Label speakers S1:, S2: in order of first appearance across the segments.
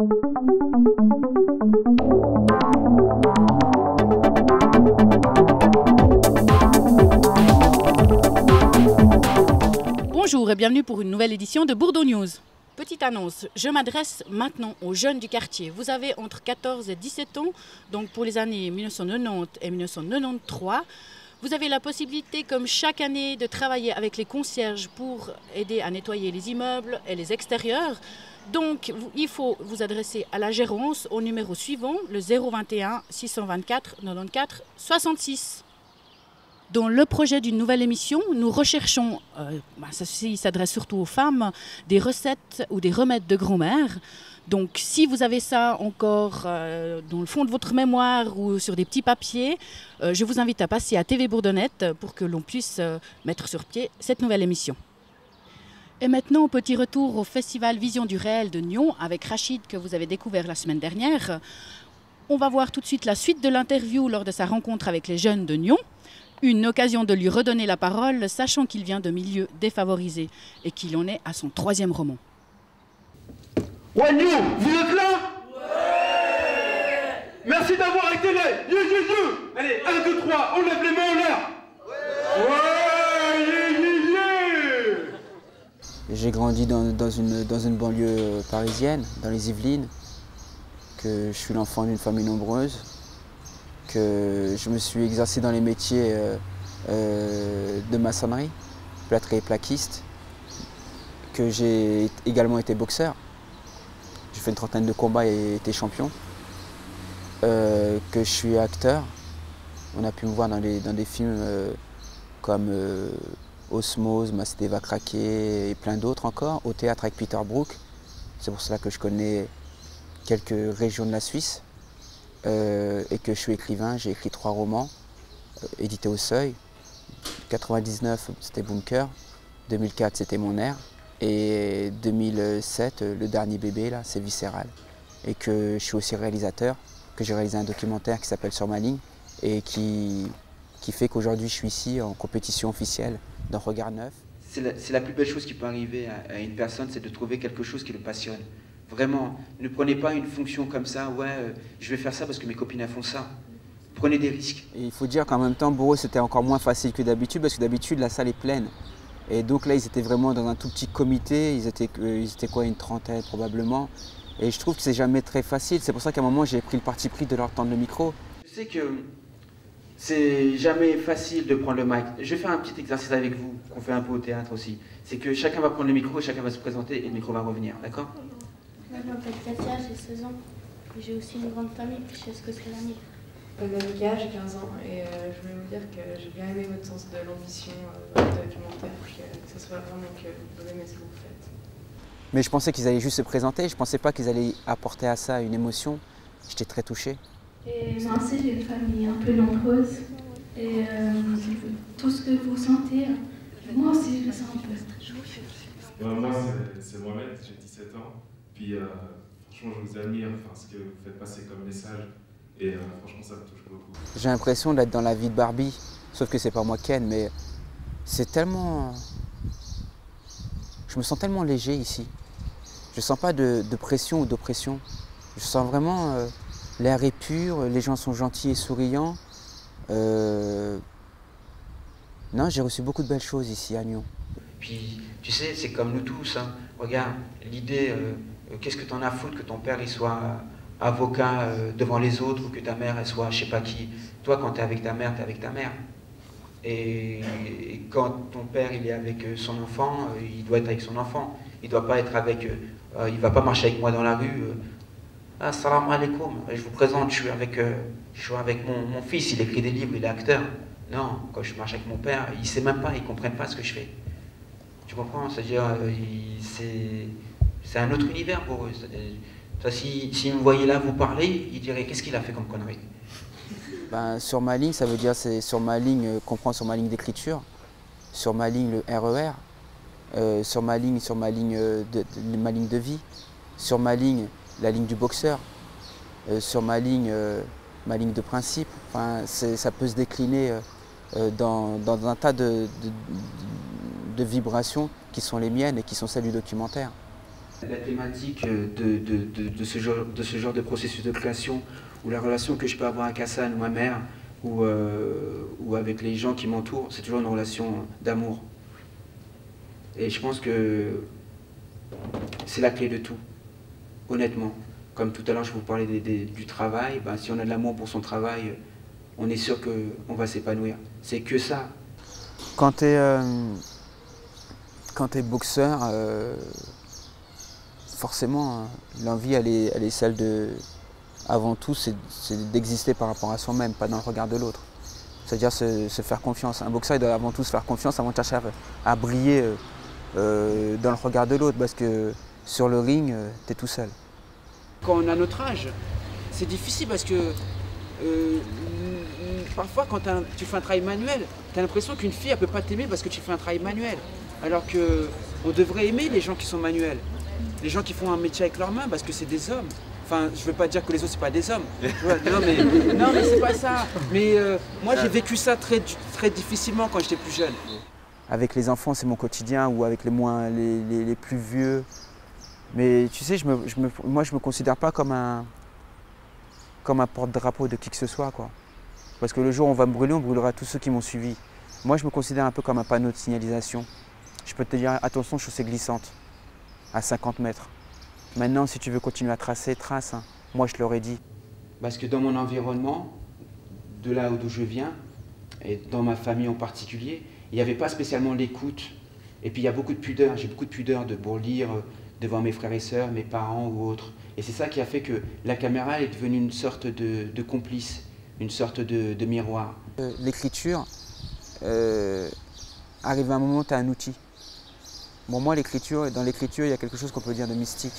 S1: Bonjour et bienvenue pour une nouvelle édition de Bourdeaux News. Petite annonce, je m'adresse maintenant aux jeunes du quartier. Vous avez entre 14 et 17 ans, donc pour les années 1990 et 1993. Vous avez la possibilité, comme chaque année, de travailler avec les concierges pour aider à nettoyer les immeubles et les extérieurs. Donc, il faut vous adresser à la gérance au numéro suivant, le 021 624 94 66. Dans le projet d'une nouvelle émission, nous recherchons, ceci s'adresse surtout aux femmes, des recettes ou des remèdes de grand-mère. Donc si vous avez ça encore dans le fond de votre mémoire ou sur des petits papiers, je vous invite à passer à TV Bourdonnette pour que l'on puisse mettre sur pied cette nouvelle émission. Et maintenant, petit retour au festival Vision du réel de Nyon avec Rachid que vous avez découvert la semaine dernière. On va voir tout de suite la suite de l'interview lors de sa rencontre avec les jeunes de Nyon. Une occasion de lui redonner la parole, sachant qu'il vient de milieux défavorisés et qu'il en est à son 3e roman.
S2: Ouais, Nyon, vous êtes là? Ouais. Merci d'avoir été là. Allez, 1, 2, 3, on lève les mains en l'air. Ouais.
S3: J'ai grandi dans une banlieue parisienne, dans les Yvelines, que je suis l'enfant d'une famille nombreuse, que je me suis exercé dans les métiers de maçonnerie, plâtrier et plaquiste, que j'ai également été boxeur. J'ai fait une trentaine de combats et été champion, que je suis acteur. On a pu me voir dans des films comme Osmose, Ma cité va craquer et plein d'autres encore, au théâtre avec Peter Brook. C'est pour cela que je connais quelques régions de la Suisse. Et que je suis écrivain, j'ai écrit 3 romans, édités au Seuil. 99 c'était Bunker, 2004 c'était Mon air, et 2007 le dernier bébé là c'est Viscéral. Et que je suis aussi réalisateur, que j'ai réalisé un documentaire qui s'appelle Sur ma ligne et qui fait qu'aujourd'hui je suis ici en compétition officielle dans Regard Neuf.
S4: C'est la plus belle chose qui peut arriver à une personne, c'est de trouver quelque chose qui le passionne. Vraiment, ne prenez pas une fonction comme ça, je vais faire ça parce que mes copines font ça. Prenez des risques.
S3: Et il faut dire qu'en même temps, pour eux, c'était encore moins facile que d'habitude, parce que d'habitude, la salle est pleine. Et donc là, ils étaient vraiment dans un tout petit comité, ils étaient quoi, une trentaine probablement. Et je trouve que c'est jamais très facile, c'est pour ça qu'à un moment, j'ai pris le parti pris de leur tendre le micro.
S4: Je sais que c'est jamais facile de prendre le mic. Je vais faire un petit exercice avec vous, qu'on fait un peu au théâtre aussi. C'est que chacun va prendre le micro, chacun va se présenter et le micro va revenir, d'accord?
S5: Moi, je m'appelle Katia, j'ai 16 ans. J'ai aussi une grande famille, puis je sais ce que c'est l'année.
S6: Monica, j'ai 15 ans et je voulais vous dire que j'ai bien aimé votre sens de l'ambition dans le documentaire, que ce soit vraiment que vous aimez ce que vous faites.
S3: Mais je pensais qu'ils allaient juste se présenter, je pensais pas qu'ils allaient apporter à ça une émotion. J'étais très touché.
S5: Et moi aussi, j'ai une famille un peu nombreuse. Et tout ce que vous sentez, moi aussi, je le sens un peu.
S7: Moi, c'est Mohamed, j'ai 17 ans. Puis franchement, je vous admire ce que vous faites passer comme message et franchement, ça me touche beaucoup.
S3: J'ai l'impression d'être dans la vie de Barbie, sauf que c'est pas moi Ken, mais c'est tellement... Je me sens tellement léger ici. Je sens pas de pression ou d'oppression. Je sens vraiment l'air est pur, les gens sont gentils et souriants. Non, j'ai reçu beaucoup de belles choses ici à Nyon.
S4: Puis, tu sais, c'est comme nous tous, hein. Regarde, l'idée... qu'est-ce que t'en as à foutre que ton père il soit avocat devant les autres ou que ta mère elle soit je sais pas qui. Toi quand t'es avec ta mère, t'es avec ta mère. Et quand ton père il est avec son enfant, il doit être avec son enfant. Il doit pas être avec... il va pas marcher avec moi dans la rue. Assalamu alaikum, je vous présente, je suis avec mon fils, il écrit des livres, il est acteur. Non, quand je marche avec mon père, il sait même pas, ils comprennent pas ce que je fais. Tu comprends? C'est-à-dire, c'est un autre univers pour eux. S'ils me voyaient là vous parler, ils diraient qu'est-ce qu'il a fait comme connerie?
S3: Sur ma ligne, ça veut dire c'est sur ma ligne, comprend sur ma ligne d'écriture, sur ma ligne le RER, sur ma ligne de vie, sur ma ligne la ligne du boxeur, sur ma ligne de principe. Enfin, ça peut se décliner dans un tas de vibrations qui sont les miennes et qui sont celles du documentaire.
S4: La thématique de ce genre de processus de création, ou la relation que je peux avoir avec Hassan ou ma mère, ou avec les gens qui m'entourent, c'est toujours une relation d'amour. Et je pense que c'est la clé de tout, honnêtement. Comme tout à l'heure je vous parlais du travail, ben, si on a de l'amour pour son travail, on est sûr qu'on va s'épanouir. C'est que ça.
S3: Quand tu es boxeur, forcément, l'envie, elle est celle de... Avant tout, c'est d'exister par rapport à soi-même, pas dans le regard de l'autre. C'est-à-dire se faire confiance. Un boxeur, il doit avant tout se faire confiance avant de chercher à briller dans le regard de l'autre, parce que sur le ring, tu es tout seul.
S8: Quand on a notre âge, c'est difficile parce que parfois quand tu fais un travail manuel, tu as l'impression qu'une fille ne peut pas t'aimer parce que tu fais un travail manuel. Alors qu'on devrait aimer les gens qui sont manuels, les gens qui font un métier avec leurs mains parce que c'est des hommes. Enfin, je ne veux pas dire que les autres, c'est pas des hommes. Non, mais c'est pas ça. Mais moi, j'ai vécu ça très, très difficilement quand j'étais plus jeune.
S3: Avec les enfants, c'est mon quotidien, ou avec les plus vieux. Mais tu sais, moi, je me considère pas comme un porte-drapeau de qui que ce soit, quoi. Parce que le jour où on va me brûler, on brûlera tous ceux qui m'ont suivi. Moi, je me considère un peu comme un panneau de signalisation. Je peux te dire, attention, chaussée glissante, à 50 mètres. Maintenant, si tu veux continuer à tracer, trace. Hein. Moi, je te l'aurais dit.
S4: Parce que dans mon environnement, de là d'où je viens, et dans ma famille en particulier, il n'y avait pas spécialement l'écoute. Et puis, il y a beaucoup de pudeur. J'ai beaucoup de pudeur pour lire devant mes frères et sœurs, mes parents ou autres. Et c'est ça qui a fait que la caméra est devenue une sorte de complice, une sorte de miroir.
S3: L'écriture, arrive à un moment, tu as un outil. Bon, moi, dans l'écriture, il y a quelque chose qu'on peut dire de mystique,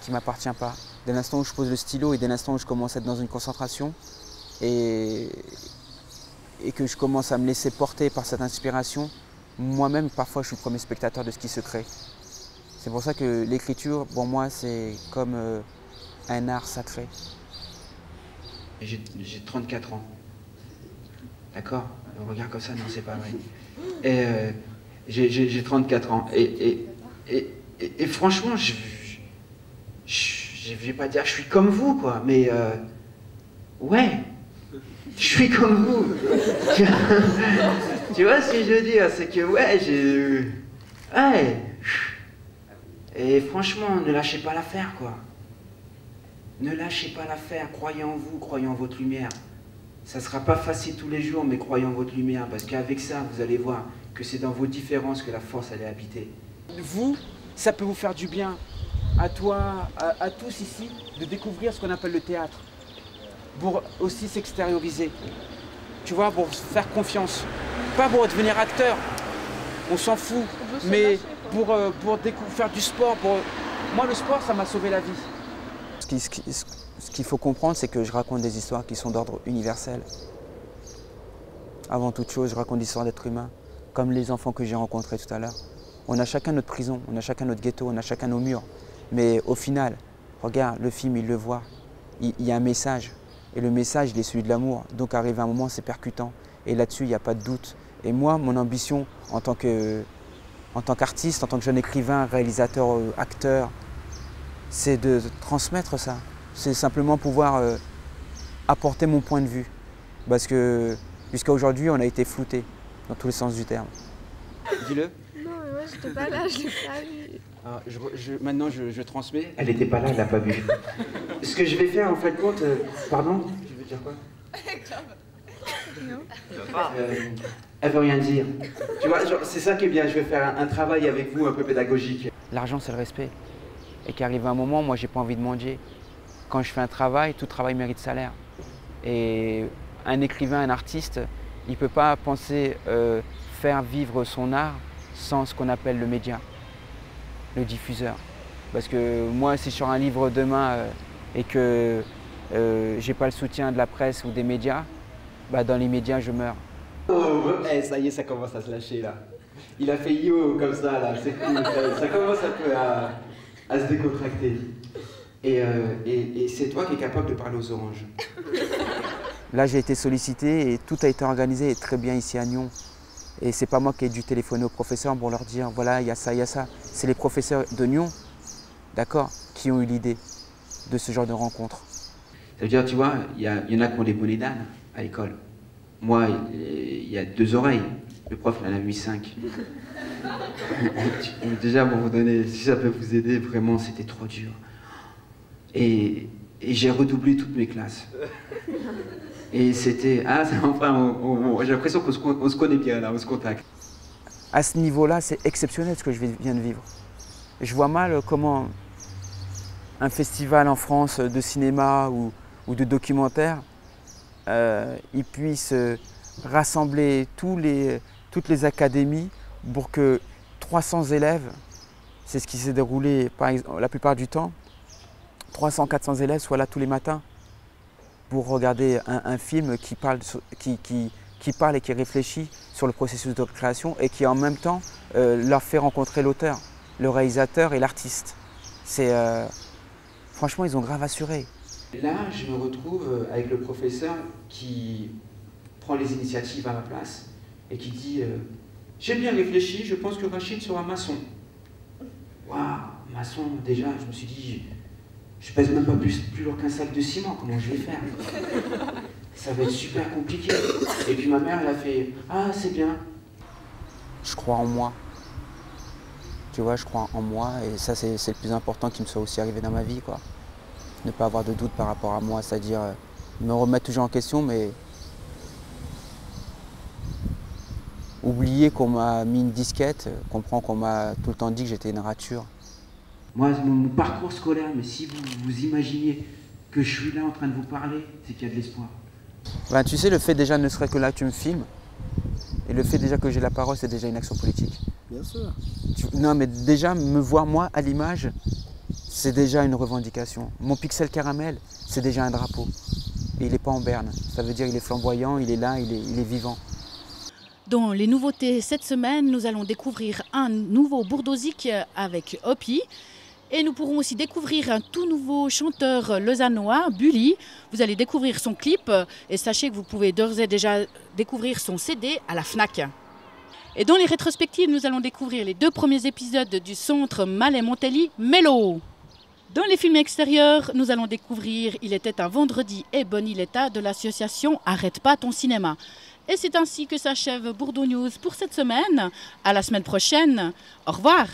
S3: qui ne m'appartient pas. Dès l'instant où je pose le stylo et dès l'instant où je commence à être dans une concentration et que je commence à me laisser porter par cette inspiration, moi-même, parfois, je suis le premier spectateur de ce qui se crée. C'est pour ça que l'écriture, pour moi, c'est comme un art sacré.
S4: J'ai 34 ans. D'accord? On regarde comme ça, non, c'est pas vrai. Et j'ai 34 ans. Et franchement, je vais pas dire je suis comme vous, quoi, mais ouais, je suis comme vous. Tu vois ce que je veux dire? C'est que ouais, ouais. Et franchement, ne lâchez pas l'affaire, quoi. Ne lâchez pas l'affaire, croyez en vous, croyez en votre lumière. Ça ne sera pas facile tous les jours, mais croyez en votre lumière, parce qu'avec ça, vous allez voir que c'est dans vos différences que la force allait habiter.
S8: Vous, ça peut vous faire du bien, à toi, à tous ici, de découvrir ce qu'on appelle le théâtre, pour aussi s'extérioriser, tu vois, pour faire confiance. Pas pour devenir acteur, on s'en fout, mais pour faire du sport. Moi, le sport, ça m'a sauvé la vie.
S3: Ce qu'il faut comprendre, c'est que je raconte des histoires qui sont d'ordre universel. Avant toute chose, je raconte l'histoire d'êtres humains, comme les enfants que j'ai rencontrés tout à l'heure. On a chacun notre prison, on a chacun notre ghetto, on a chacun nos murs. Mais au final, regarde, le film, il le voit. Il y a un message. Et le message, il est celui de l'amour. Donc, arrive un moment, c'est percutant. Et là-dessus, il n'y a pas de doute. Et moi, mon ambition, en tant qu'artiste, en tant que jeune écrivain, réalisateur, acteur, c'est de transmettre ça. C'est simplement pouvoir apporter mon point de vue. Parce que jusqu'à aujourd'hui, on a été floutés, dans tous les sens du terme.
S4: Dis-le.
S5: Non, mais moi, j'étais pas là, je l'ai pas vu.
S4: Ah, maintenant, je transmets. Elle n'était pas là, elle l'a pas vu. Ce que je vais faire, en fait, compte... pardon? Tu veux dire quoi?
S5: Non.
S4: Elle veut rien dire. Tu vois, c'est ça qui est bien, je vais faire un travail avec vous un peu pédagogique.
S3: L'argent, c'est le respect. Et qu'arrive un moment, moi, j'ai pas envie de mendier. Quand je fais un travail, tout travail mérite salaire. Et un écrivain, un artiste, il ne peut pas penser faire vivre son art sans ce qu'on appelle le média, le diffuseur. Parce que moi, si je sors un livre demain et que j'ai pas le soutien de la presse ou des médias, bah, dans les médias, je meurs.
S4: Oh, ça y est, ça commence à se lâcher là. Il a fait yo comme ça là, c'est cool, ça commence un peu à se décontracter. Et c'est toi qui es capable de parler aux oranges.
S3: Là, j'ai été sollicité et tout a été organisé et très bien ici à Nyon. Et c'est pas moi qui ai dû téléphoner aux professeurs pour leur dire voilà, il y a ça, il y a ça. C'est les professeurs de Nyon d'accord, qui ont eu l'idée de ce genre de rencontre.
S4: Ça veut dire, tu vois, il y en a qui ont des bonnets d'âne à l'école. Moi, il y a 2 oreilles. Le prof, il en a mis 5. Déjà, pour vous donner, si ça peut vous aider, vraiment, c'était trop dur. Et j'ai redoublé toutes mes classes. Et c'était... Ah, enfin, j'ai l'impression qu'on se connaît bien, là, on se contacte.
S3: À ce niveau-là, c'est exceptionnel ce que je viens de vivre. Je vois mal comment un festival en France de cinéma ou de documentaire, il puisse rassembler toutes les académies pour que 300 élèves, c'est ce qui s'est déroulé par exemple, la plupart du temps, 300-400 élèves soient là tous les matins pour regarder un film qui parle et qui réfléchit sur le processus de création et qui en même temps leur fait rencontrer l'auteur, le réalisateur et l'artiste. Franchement, ils ont grave assuré.
S4: Là, je me retrouve avec le professeur qui prend les initiatives à ma place et qui dit j'ai bien réfléchi, je pense que Rachid sera maçon. Waouh, maçon, déjà, je me suis dit, je pèse même pas plus lourd qu'un sac de ciment, comment je vais faire? Ça va être super compliqué. Et puis ma mère, elle a fait ah, c'est bien.
S3: Je crois en moi. Tu vois, je crois en moi et ça, c'est le plus important qui me soit aussi arrivé dans ma vie, quoi. Ne pas avoir de doute par rapport à moi, c'est-à-dire me remettre toujours en question, mais oublier qu'on m'a mis une disquette, comprendre qu'on m'a tout le temps dit que j'étais une rature.
S4: Moi, mon parcours scolaire, mais si vous imaginez que je suis là en train de vous parler, c'est qu'il y a de l'espoir.
S3: Ben, tu sais, le fait déjà ne serait que là tu me filmes, et le fait déjà que j'ai la parole, c'est déjà une action politique.
S9: Bien sûr.
S3: Non, mais déjà, me voir moi à l'image, c'est déjà une revendication. Mon pixel caramel, c'est déjà un drapeau. Et il n'est pas en berne. Ça veut dire qu'il est flamboyant, il est là, il est vivant.
S1: Dans les nouveautés cette semaine, nous allons découvrir un nouveau bourdosique avec Hopi. Et nous pourrons aussi découvrir un tout nouveau chanteur lausannois, Bully. Vous allez découvrir son clip et sachez que vous pouvez d'ores et déjà découvrir son CD à la FNAC. Et dans les rétrospectives, nous allons découvrir les 2 premiers épisodes du centre Malais-Montelli, Mélo. Dans les films extérieurs, nous allons découvrir Il était un vendredi et Boniletta de l'association Arrête pas ton cinéma. Et c'est ainsi que s'achève Bourdo News pour cette semaine. À la semaine prochaine. Au revoir.